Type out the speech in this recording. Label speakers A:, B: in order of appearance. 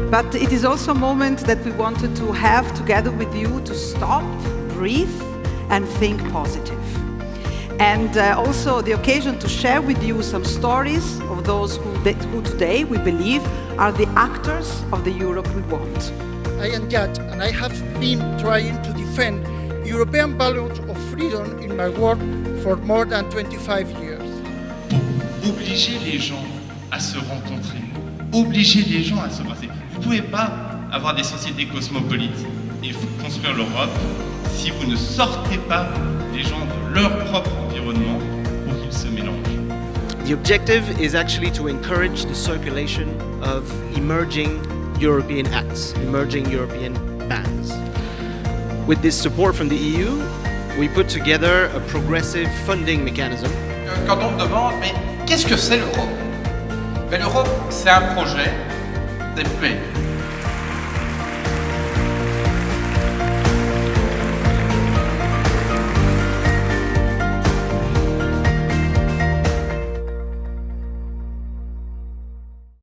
A: But it is also a moment that we wanted to have together with you to stop, breathe, and think positive. And also the occasion to share with you some stories of those who today we believe are the actors of the Europe we want.
B: I am Yat, and I have been trying to defend European values of freedom in my work for more than 25 years.
C: Pour obliger les gens à se rencontrer, obliger les gens à se passer. Vous ne pouvez pas avoir des sociétés cosmopolites et construire l'Europe si vous ne sortez pas les gens de leur propre environnement pour qu'ils se mélangent.
D: The objective is actually to encourage the circulation of emerging European acts, emerging European bans. With this support from the EU, we put together a progressive funding mechanism.
E: Quand on me demande, mais qu'est-ce que c'est l'Europe? L'Europe, c'est un projet de paix.